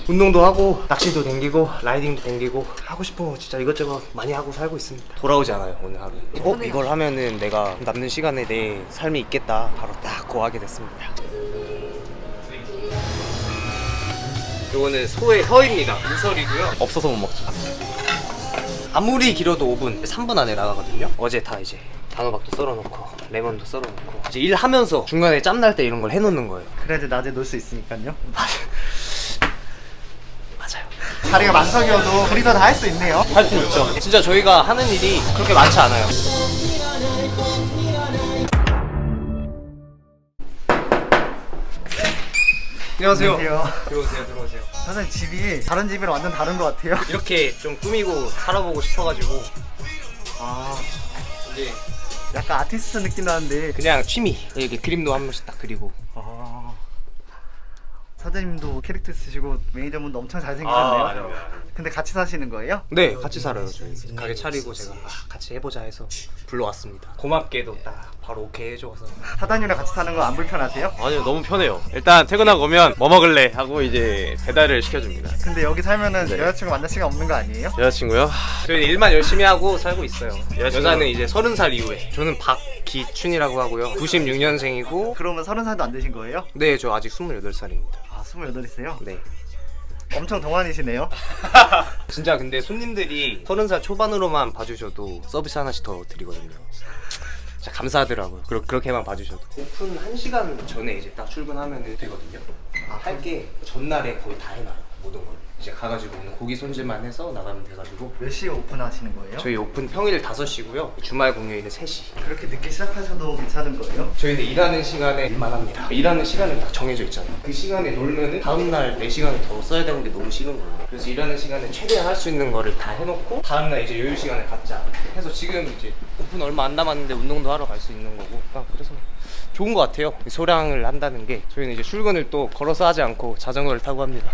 운동도 하고 낚시도 댕기고 라이딩도 댕기고 하고 싶은 거 진짜 이것저것 많이 하고 살고 있습니다. 돌아오지 않아요 오늘 하루. 이걸 하면은 내가 남는 시간에 내 삶이 있겠다 바로 딱 고하게 됐습니다. 이거는 소의 혀입니다. 무설이고요. 없어서 못 먹죠. 아무리 길어도 5분, 3분 안에 나가거든요. 어제 다 이제 단호박도 썰어놓고 레몬도 썰어놓고 이제 일하면서 중간에 짬날 때 이런 걸 해놓는 거예요. 그래야지 낮에 놀 수 있으니까요. 맞아요. 자리가 만석이어도 둘이서 다 할 수 있네요. 할 수 있죠. 진짜 저희가 하는 일이 그렇게 많지 않아요. 안녕하세요. 들어오세요. 사장님 집이 다른 집이랑 완전 다른 것 같아요. 이렇게 좀 꾸미고 살아보고 싶어가지고 아, 이제 약간 아티스트 느낌 나는데. 그냥 취미 이렇게 그림도 한 번씩 딱 그리고. 아, 사장님도 캐릭터 쓰시고 매니저분도 엄청 잘생기셨네요. 근데 같이 사시는 거예요? 네, 같이 살아요. 저희 가게 차리고 제가 같이 해보자 해서 불러왔습니다. 고맙게도 딱 바로 오케이 해줘서. 사장님이랑 같이 사는 거 안 불편하세요? 아니요, 너무 편해요. 일단 퇴근하고 오면 뭐 먹을래 하고 이제 배달을 시켜줍니다. 근데 여기 살면은 네. 여자친구 만날 시간 없는 거 아니에요? 여자친구요? 저희는 일만 열심히 하고 살고 있어요. 여자는 이제 30살 이후에. 저는 박기춘이라고 하고요. 96년생이고. 그러면 30살도 안 되신 거예요? 네, 저 아직 28살입니다. 아, 28이세요? 네. 엄청 동안이시네요. 진짜 근데 손님들이 30살 초반으로만 봐주셔도 서비스 하나씩 더 드리거든요. 진짜 감사하더라고요. 그렇게만 봐주셔도. 오픈 1시간 전에 이제 딱 출근하면 되거든요. 할 게 전날에 거의 다 해놔요. 모든 걸. 이제 가가지고 오늘 고기 손질만 해서 나가면 돼가지고. 몇 시에 오픈하시는 거예요? 저희 오픈 평일 5시고요. 주말 공휴일은 3시. 그렇게 늦게 시작하셔도 괜찮은 거예요? 저희는 일하는 시간에 일만 합니다. 일하는 시간은 딱 정해져 있잖아요. 그 시간에 놀면은 다음날 4시간을 더 써야 되는 게 너무 싫은 거예요. 그래서 일하는 시간에 최대한 할 수 있는 거를 다 해놓고 다음날 이제 여유 시간을 갖자 해서 지금 이제 오픈 얼마 안 남았는데 운동도 하러 갈 수 있는 거고. 그래서 좋은 것 같아요. 소량을 한다는 게. 저희는 이제 출근을 또 걸어서 하지 않고 자전거를 타고 합니다.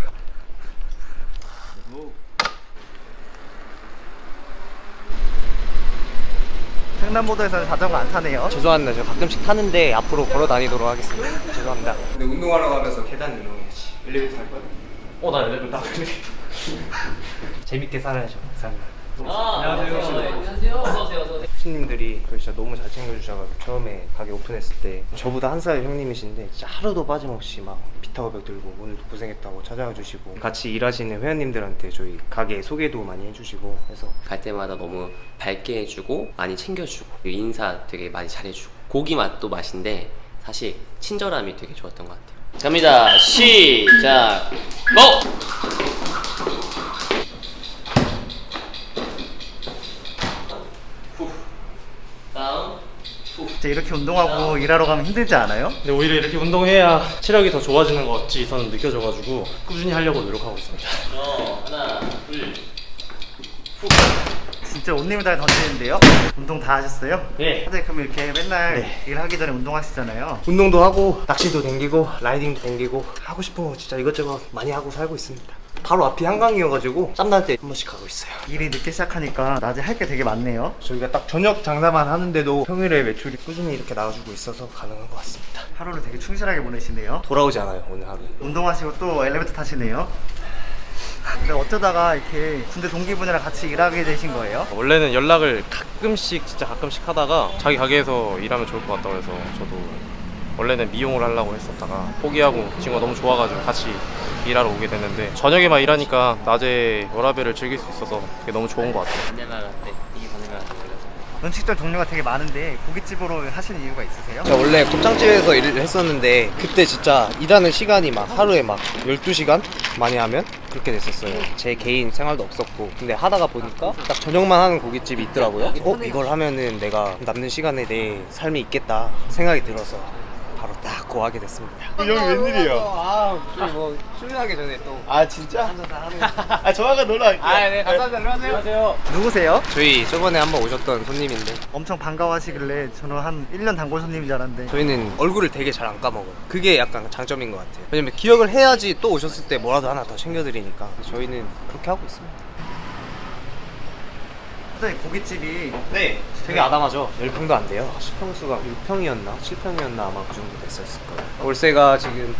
횡단보도에서는 자전거 안 타네요. 죄송합니다. 저 가끔씩 타는데 앞으로 걸어 다니도록 하겠습니다. 죄송합니다. 근데 운동하러 가면서 계단 이용해야지. 엘리베이터 탈 거야? 나 엘리베이터. 재밌게 살아야죠. 감사합니다. 안녕하세요. 어서오세요. 손님들이 진짜 너무 잘 챙겨주셔가지고 처음에 가게 오픈했을 때 저보다 한 살 형님이신데 진짜 하루도 빠짐없이 막 비타오백 들고 오늘도 고생했다고 찾아와 주시고 같이 일하시는 회원님들한테 저희 가게 소개도 많이 해주시고 해서 갈 때마다 너무 밝게 해주고 많이 챙겨주고 인사 되게 많이 잘해주고 고기 맛도 맛인데 사실 친절함이 되게 좋았던 것 같아요. 갑니다. 시작. 고! 다음. 이제 이렇게 운동하고 일하러 가면 힘들지 않아요? 근데 오히려 이렇게 운동해야 체력이 더 좋아지는 것 같이 저는 느껴져가지고 꾸준히 하려고 노력하고 있습니다. 하나, 둘. 진짜 온 힘을 다 던지는데요? 운동 다 하셨어요? 네. 사장님 그럼 이렇게 맨날 네. 일하기 전에 운동하시잖아요. 운동도 하고 낚시도 댕기고 라이딩도 댕기고 하고 싶은 거 진짜 이것저것 많이 하고 살고 있습니다. 바로 앞이 한강이어가지고 짬날 때 한 번씩 가고 있어요. 일이 늦게 시작하니까 낮에 할 게 되게 많네요. 저희가 딱 저녁 장사만 하는데도 평일에 매출이 꾸준히 이렇게 나와주고 있어서 가능한 것 같습니다. 하루를 되게 충실하게 보내시네요. 돌아오지 않아요 오늘 하루. 운동하시고 또 엘리베이터 타시네요. 근데 어쩌다가 이렇게 군대 동기분이랑 같이 일하게 되신 거예요? 원래는 연락을 가끔씩 진짜 가끔씩 하다가 자기 가게에서 일하면 좋을 것 같다고 해서 저도 원래는 미용을 하려고 했었다가 포기하고 친구가 너무 좋아가지고 같이 일하러 오게 됐는데 저녁에만 일하니까 낮에 워라밸을 즐길 수 있어서 그게 너무 좋은 것 같아요. 안내가 네, 이게 가능한 음식점 종류가 되게 많은데 고깃집으로 하시는 이유가 있으세요? 제가 원래 곱창집에서 일을 했었는데 그때 진짜 일하는 시간이 막 하루에 막 12시간 많이 하면 그렇게 됐었어요. 제 개인 생활도 없었고 근데 하다가 보니까 딱 저녁만 하는 고깃집이 있더라고요. 이걸 하면은 내가 남는 시간에 내 삶이 있겠다 생각이 들어서 바로 딱 고하게 됐습니다. 여기 웬일이에요? 뭐 출근하기 전에 또 아 진짜? 한잔 하는 아 조만간 놀러 갈게요. 네 감사합니다. 안녕하세요. 누구세요? 저희 저번에 한번 오셨던 손님인데 엄청 반가워하시길래 저는 한 1년 단골 손님인 줄 알았는데 저희는 얼굴을 되게 잘 안 까먹어요. 그게 약간 장점인 것 같아요. 왜냐면 기억을 해야지 또 오셨을 때 뭐라도 하나 더 챙겨드리니까 저희는 그렇게 하고 있습니다. 사장님 고깃집이 네, 되게 아담하죠. 10평도 안 돼요. 시평수가 6평이었나 7평이었나 아마 그 정도 됐었을 거예요. 월세가 지금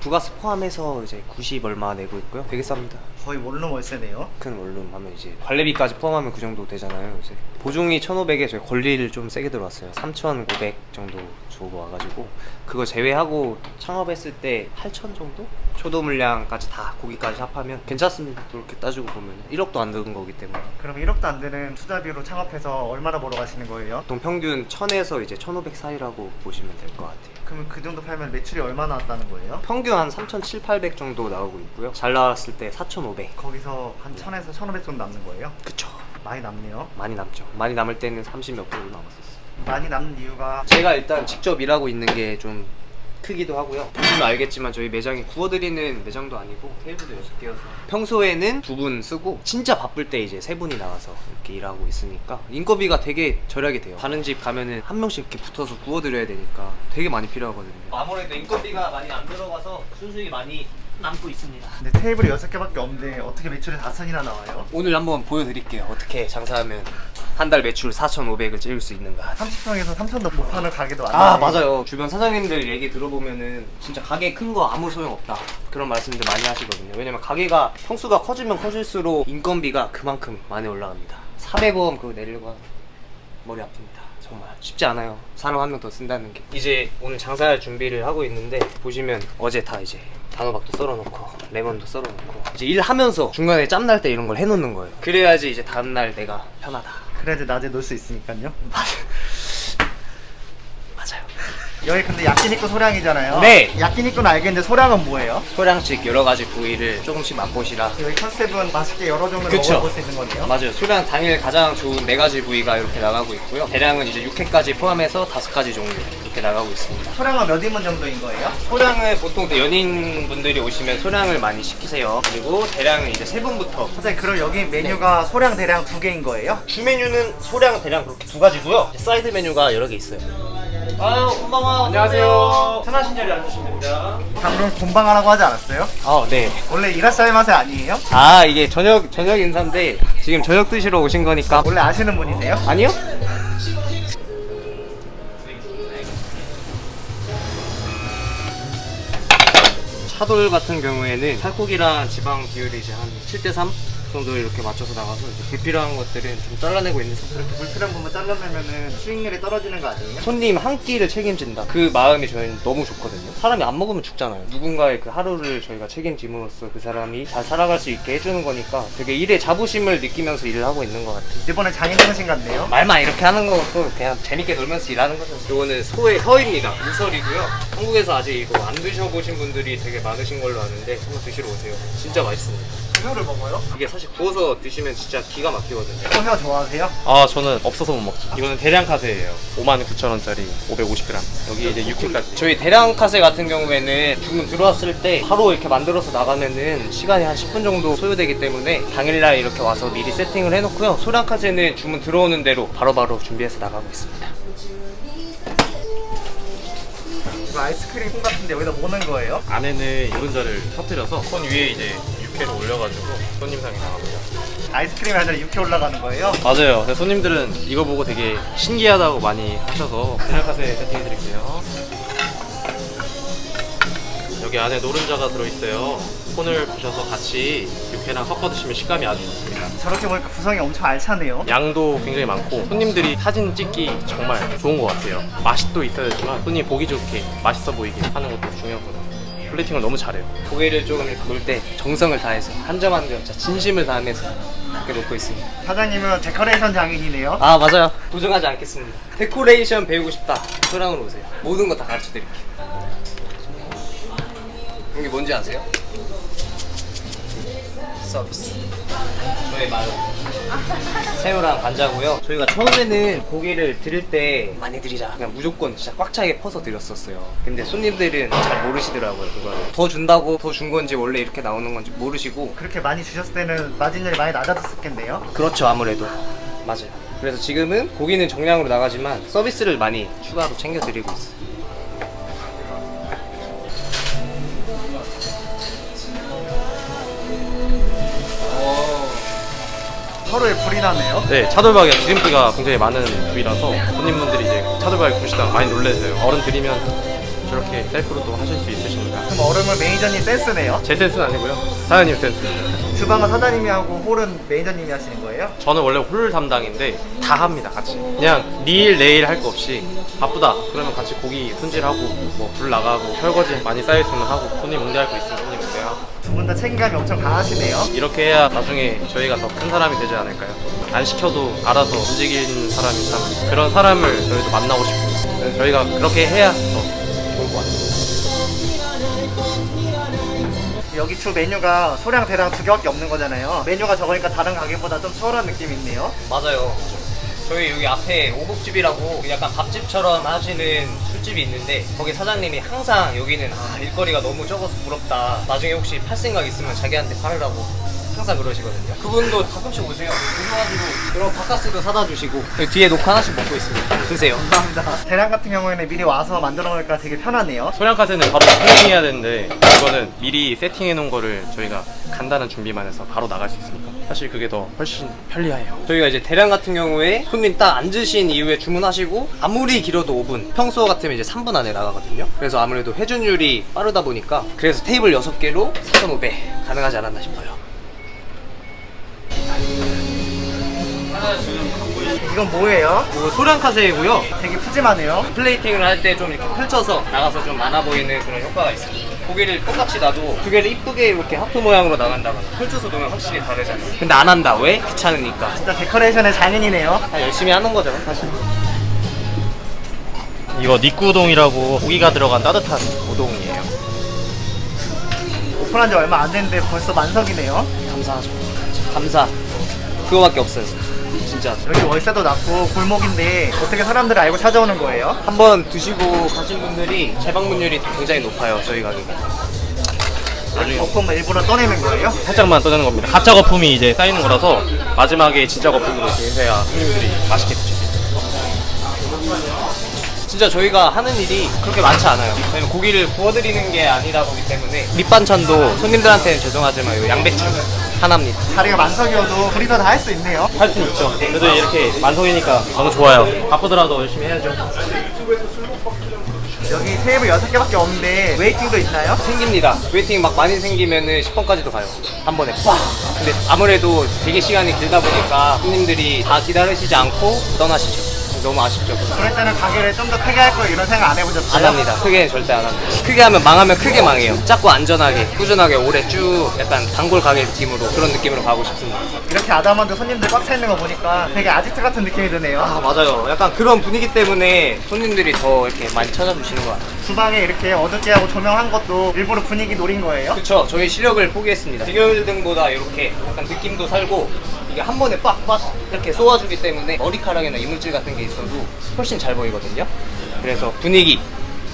부가세 포함해서 이제 90 얼마 내고 있고요. 되게 쌉니다. 거의 원룸 월세네요. 큰 원룸 하면 이제 관리비까지 포함하면 그 정도 되잖아요. 이제 보증이 1,500에 저희 권리를 좀 세게 들어왔어요. 3,500 정도 주고 와가지고 그거 제외하고 창업했을 때 8,000 정도? 초도 물량까지 다 고기까지 합하면 괜찮습니다. 그렇게 따지고 보면 1억도 안 드는 거기 때문에 그럼 1억도 안 되는 투자비로 창업해서 얼마나 벌어 가시는 거예요? 보통 평균 1,000에서 이제 1,500 사이라고 보시면 될 것 같아요. 그러면 그 정도 팔면 매출이 얼마 나왔다는 거예요? 평균 한 3,700, 800 정도 나오고 있고요. 잘 나왔을 때 4,500. 거기서 한 1000에서 1500 정도 남는 거예요? 그쵸. 많이 남네요. 많이 남죠. 많이 남을 때는 30 몇 프로 남았었어요. 많이 남는 이유가 제가 일단 직접 일하고 있는 게 좀 크기도 하고요. 보시면 알겠지만 저희 매장이 구워드리는 매장도 아니고 테이블도 6개여서 평소에는 2분 쓰고 진짜 바쁠 때 이제 3분이 나와서 이렇게 일하고 있으니까 인건비가 되게 절약이 돼요. 다른 집 가면은 한 명씩 이렇게 붙어서 구워드려야 되니까 되게 많이 필요하거든요. 아무래도 인건비가 많이 안 들어가서 순수익이 많이 남고 있습니다. 근데 테이블이 6개밖에 없는데 어떻게 매출이 4천이나 나와요? 오늘 한번 보여드릴게요. 어떻게 장사하면 한 달 매출 4,500을 찍을 수 있는가. 30평에서 3천도 못 파는 가게도 많아요. 아 맞아요. 주변 사장님들 얘기 들어보면은 진짜 가게 큰 거 아무 소용 없다 그런 말씀들 많이 하시거든요. 왜냐면 가게가 평수가 커지면 커질수록 인건비가 그만큼 많이 올라갑니다. 400원 그거 내려고 하면 머리 아픕니다. 정말 쉽지 않아요. 사람 한 명 더 쓴다는 게. 이제 오늘 장사할 준비를 하고 있는데 보시면 어제 다 이제 단호박도 썰어놓고 레몬도 썰어놓고 이제 일하면서 중간에 짬날 때 이런 걸 해놓는 거예요. 그래야지 이제 다음날 내가 편하다. 그래야지 낮에 놀 수 있으니까요. 맞아요. 여기 근데 야끼니쿠 소량이잖아요. 네. 야끼니쿠는 알겠는데 소량은 뭐예요? 소량씩 여러 가지 부위를 조금씩 맛보시라. 여기 컨셉은 맛있게 여러 종류 그쵸. 먹어볼 수 있는 거네요. 맞아요. 소량 당일 가장 좋은 4가지 부위가 이렇게 나가고 있고요. 대량은 이제 육회까지 포함해서 5가지 종류 이렇게 나가고 있습니다. 소량은 몇 인분 정도인 거예요? 소량을 보통 연인분들이 오시면 소량을 많이 시키세요. 그리고 대량은 이제 3분부터. 선생님 그럼 여기 메뉴가 소량 대량 2개인 거예요? 주 메뉴는 소량 대량 그렇게 2가지고요. 사이드 메뉴가 여러 개 있어요. 아유, 곤방아. 안녕하세요. 편하신 자리에 앉으시면 됩니다. 방금 곤방하라고 하지 않았어요? 아, 네. 원래 이라샤이 맛이 아니에요? 아, 이게 저녁 인사인데 지금 저녁 드시러 오신 거니까. 원래 아시는 분이세요? 아니요? 차돌 같은 경우에는 살코기랑 지방 비율이 이제 한 7:3 정도 이렇게 맞춰서 나가서 이제 불필요한 것들은 좀 잘라내고 있는 상태. 이렇게 불필요한 부분 잘라내면은 수익률이 떨어지는 거 아니에요? 손님 한 끼를 책임진다. 그 마음이 저희는 너무 좋거든요. 사람이 안 먹으면 죽잖아요. 누군가의 그 하루를 저희가 책임짐으로써 그 사람이 잘 살아갈 수 있게 해주는 거니까 되게 일에 자부심을 느끼면서 일을 하고 있는 것 같아요. 이번에 장인정신 같네요. 말만 이렇게 하는 것도 그냥 재밌게 놀면서 일하는 거죠. 이거는 소의 혀입니다. 무설이고요. 한국에서 아직 이거 안 드셔보신 분들이 되게 많으신 걸로 아는데 한번 드시러 오세요. 진짜 맛있습니다. 혀를 먹어요? 이게 사실 구워서 드시면 진짜 기가 막히거든요. 혀 좋아하세요? 아 저는 없어서 못 먹죠. 이거는 대량 카세예요. 59,000원짜리 550g. 여기 이제 6kg까지. 저희 대량 카세 같은 경우에는 주문 들어왔을 때 바로 이렇게 만들어서 나가면은 시간이 한 10분 정도 소요되기 때문에 당일날 이렇게 와서 미리 세팅을 해놓고요. 소량 카세는 주문 들어오는 대로 바로바로 준비해서 나가고 있습니다. 이거 아이스크림 콩 같은데 여기다 모는 거예요? 안에는 노른자를 터뜨려서 손 위에 이제 육회를 올려가지고 손님상에 나갑니다. 아이스크림이 아니라 육회 올라가는 거예요? 맞아요. 근데 손님들은 이거 보고 되게 신기하다고 많이 하셔서 대량 카세 세팅해드릴게요. 여기 안에 노른자가 들어있어요. 콘을 부셔서 같이 육회랑 섞어 드시면 식감이 아주 좋습니다. 저렇게 보니까 구성이 엄청 알차네요. 양도 굉장히 많고 손님들이 사진 찍기 정말 좋은 것 같아요. 맛이 또 있어야 되지만 손님이 보기 좋게 맛있어 보이게 하는 것도 중요하거든요. 플레이팅을 너무 잘해요. 고기를 조금 이렇게 놓을 때 정성을 다해서 한 점 한 점 진심을 다하면서 이렇게 놓고 있습니다. 사장님은 데코레이션 장인이네요. 아 맞아요. 도전하지 않겠습니다. 데코레이션 배우고 싶다. 소량으로 오세요. 모든 거 다 가르쳐 드릴게요. 이게 뭔지 아세요? 서비스. 저희 말 새우랑 관자고요. 저희가 처음에는 고기를 드릴 때 많이 드리자 그냥 무조건 진짜 꽉 차게 퍼서 드렸었어요. 근데 손님들은 잘 모르시더라고요. 그거를 더 준다고 더 준 건지 원래 이렇게 나오는 건지 모르시고. 그렇게 많이 주셨을 때는 마진율이 많이 낮아졌었겠네요. 그렇죠. 아무래도 맞아요. 그래서 지금은 고기는 정량으로 나가지만 서비스를 많이 추가로 챙겨드리고 있어요. 서로에 불이 나네요. 네, 차돌박이가 기름기가 굉장히 많은 부위라서 손님분들이 이제 차돌박이 보시다가 많이 놀라세요. 어른 드리면 저렇게 그렇게 셀프로도 하실 수 있으시니까. 그럼 얼음은 매니저님 센스네요. 제 센스는 아니고요. 사장님 센스입니다. 주방은 사장님이 하고 홀은 매니저님이 하시는 거예요? 저는 원래 홀 담당인데 다 합니다 같이. 그냥 내일 할 거 없이 바쁘다 그러면 같이 고기 손질하고 뭐 불 나가고 설거지 많이 쌓여있으면 하고 손님 응대할 거 있으면 손님 응대하고. 두 분 다 책임감이 엄청 강하시네요. 이렇게 해야 나중에 저희가 더 큰 사람이 되지 않을까요? 안 시켜도 알아서 움직이는 사람이 참 그런 사람을 저희도 만나고 싶고 그래서 저희가 그렇게 해야 더 좋을 것 같아요. 여기 주 메뉴가 소량 대량 두 개밖에 없는 거잖아요. 메뉴가 적으니까 다른 가게보다 좀 수월한 느낌이 있네요. 맞아요. 저희 여기 앞에 오곡집이라고 약간 밥집처럼 하시는 술집이 있는데 거기 사장님이 항상 여기는 일거리가 너무 적어서 부럽다. 나중에 혹시 팔 생각 있으면 자기한테 팔으라고 항상 그러시거든요. 그분도 가끔씩 오세요. 오셔가지고 그런 바카스도 사다 주시고 여기 뒤에 녹화 하나씩 먹고 있습니다. 드세요. 감사합니다. 대량 같은 경우에는 미리 와서 만들어 놓으니까 되게 편하네요. 소량카세는 바로 플레이해야 되는데 이거는 미리 세팅해 놓은 거를 저희가 간단한 준비만 해서 바로 나갈 수 있으니까 사실 그게 더 훨씬 편리해요. 저희가 이제 대량 같은 경우에 손님 딱 앉으신 이후에 주문하시고 아무리 길어도 5분, 평소 같으면 이제 3분 안에 나가거든요. 그래서 아무래도 회전율이 빠르다 보니까 그래서 테이블 6개로 4,500 가능하지 않았나 싶어요. 이건 뭐예요? 이거 소량카세이고요. 되게 푸짐하네요. 플레이팅을 할 때 좀 이렇게 펼쳐서 나가서 좀 많아 보이는 그런 효과가 있습니다. 고기를 똑같이 놔도 고기를 이쁘게 이렇게 하트 모양으로 나간다거나 펼쳐서 놓으면 확실히 다르잖아요. 근데 안 한다. 왜? 귀찮으니까. 진짜 데코레이션의 장인이네요. 다 열심히 하는 거죠, 사실. 이거 니꾸우동이라고 고기가 들어간 따뜻한 우동이에요. 오픈한 지 얼마 안 됐는데 벌써 만석이네요. 감사하죠. 감사. 그거밖에 없어요. 진짜. 여기 월세도 낮고 골목인데 어떻게 사람들이 알고 찾아오는 거예요? 한번 드시고 가신 분들이 재방문율이 굉장히 높아요, 저희 가게가. 나중에 거품 일부러 떠내는 거예요? 살짝만 떠내는 겁니다. 가짜 거품이 이제 쌓이는 거라서 마지막에 진짜 거품으로 이렇게 해야 손님들이 맛있게 드실 수 있어요. 진짜 저희가 하는 일이 그렇게 많지 않아요. 왜냐면 고기를 구워드리는 게 아니다 보기 때문에 밑반찬도 손님들한테는 죄송하지만 이 양배추 하나입니다. 자리가 만석이어도 둘이서 다 할 수 있네요. 할 수 있죠. 그래도 이렇게 만석이니까 너무 좋아요. 바쁘더라도 열심히 해야죠. 여기 테이블 6개밖에 없는데 웨이팅도 있나요? 생깁니다. 웨이팅 막 많이 생기면은 10번까지도 가요. 한 번에 꽉. 근데 아무래도 되게 시간이 길다 보니까 손님들이 다 기다리시지 않고 떠나시죠. 너무 아쉽죠. 그럴 때는 가게를 좀 더 크게 할 거예요. 이런 생각 안 해보셨어요? 안 합니다. 크게는 절대 안 합니다. 크게 하면 망하면 크게 망해요. 작고 안전하게 꾸준하게 오래 쭉 약간 단골 가게 느낌으로 그런 느낌으로 가고 싶습니다. 이렇게 아담한데 손님들 꽉 차 있는 거 보니까 되게 아지트 같은 느낌이 드네요. 아 맞아요. 약간 그런 분위기 때문에 손님들이 더 이렇게 많이 찾아주시는 것 같아요. 주방에 이렇게 어둡게 하고 조명한 것도 일부러 분위기 노린 거예요? 그쵸. 저희 시력을 포기했습니다. 비교일등보다 이렇게 약간 느낌도 살고 이게 한 번에 빡빡 이렇게 쏘아주기 때문에 머리카락이나 이물질 같은 게 있어도 훨씬 잘 보이거든요. 그래서 분위기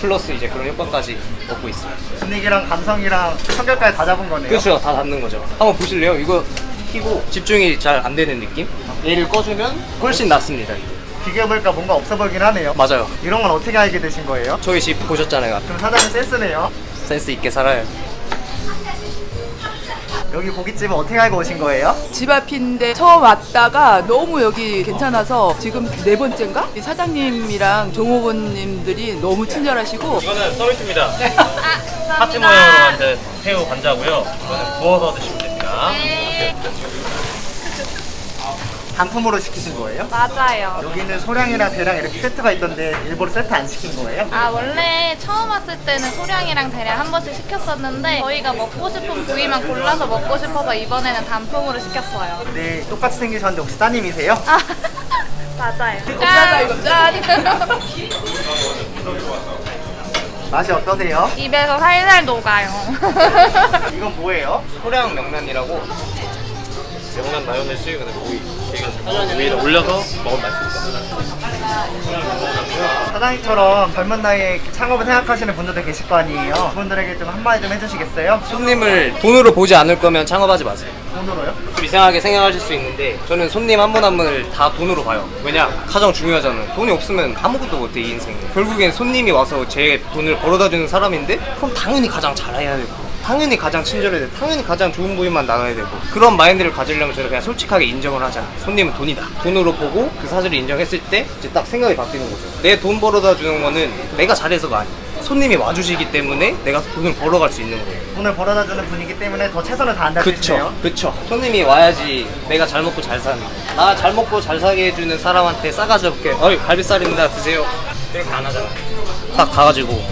플러스 이제 그런 효과까지 얻고 있습니다. 분위기랑 감성이랑 청결까지 다 잡은 거네요. 그렇죠. 다 닿는 거죠. 한번 보실래요? 이거 켜고 집중이 잘 안 되는 느낌? 얘를 꺼주면 훨씬 낫습니다. 이거. 비교해보니까 뭔가 없어 보이긴 하네요. 맞아요. 이런 건 어떻게 알게 되신 거예요? 저희 집 보셨잖아요. 그럼 사장님 센스네요. 센스 있게 살아요. 여기 고깃집은 어떻게 알고 오신 거예요? 집 앞인데 처음 왔다가 너무 여기 괜찮아서 지금 4번째인가? 이 사장님이랑 종업원님들이 너무 친절하시고 이거는 서비스입니다. 하트 모양으로 만든 새우 관자고요. 이거는 구워서 드시면 됩니다. 단품으로 시키신 거예요? 맞아요. 여기는 소량이랑 대량 이렇게 세트가 있던데 일부러 세트 안 시킨 거예요? 아 원래 처음 왔을 때는 소량이랑 대량 한 번씩 시켰었는데 저희가 먹고 싶은 부위만 골라서 먹고 싶어서 이번에는 단품으로 시켰어요. 네, 똑같이 생기셨는데 혹시 따님이세요? 아 맞아요. 짠! 이거 짠! 맛이 어떠세요? 입에서 살살 녹아요. 이건 뭐예요? 소량 명란이라고 명란 마요네즈 그다음에 오이 해가지고 위에다 올려서 먹으면 맛있습니다. 사장님처럼 젊은 나이에 창업을 생각하시는 분들도 계실 거 아니에요? 그분들에게 좀 한마디 좀 해주시겠어요? 손님을 돈으로 보지 않을 거면 창업하지 마세요. 돈으로요? 좀 이상하게 생각하실 수 있는데 저는 손님 한 분 한 분을 다 돈으로 봐요. 왜냐? 가장 중요하잖아요. 돈이 없으면 아무것도 못해 이 인생에. 결국엔 손님이 와서 제 돈을 벌어다 주는 사람인데 그럼 당연히 가장 잘해야 되고 당연히 가장 친절해야 되고 당연히 가장 좋은 부위만 나가야 되고 그런 마인드를 가지려면 저는 그냥 솔직하게 인정을 하자. 손님은 돈이다. 돈으로 보고 그 사실을 인정했을 때 이제 딱 생각이 바뀌는 거죠. 내 돈 벌어다 주는 거는 내가 잘해서가 아니야. 손님이 와주시기 때문에 내가 돈을 벌어갈 수 있는 거예요. 돈을 벌어다 주는 분이기 때문에 더 최선을 다한다는 그쵸, 뜻이네요. 그쵸. 손님이 와야지 내가 잘 먹고 잘 사는. 나 잘 먹고 잘 사게 해주는 사람한테 싸가지 없게 어이 갈비살입니다 드세요 이렇게 안 하잖아. 딱 가가지고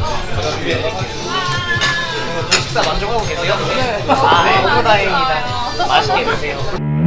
식사 만족하고 계세요? 아 너무 다행입니다. 맛있게 드세요.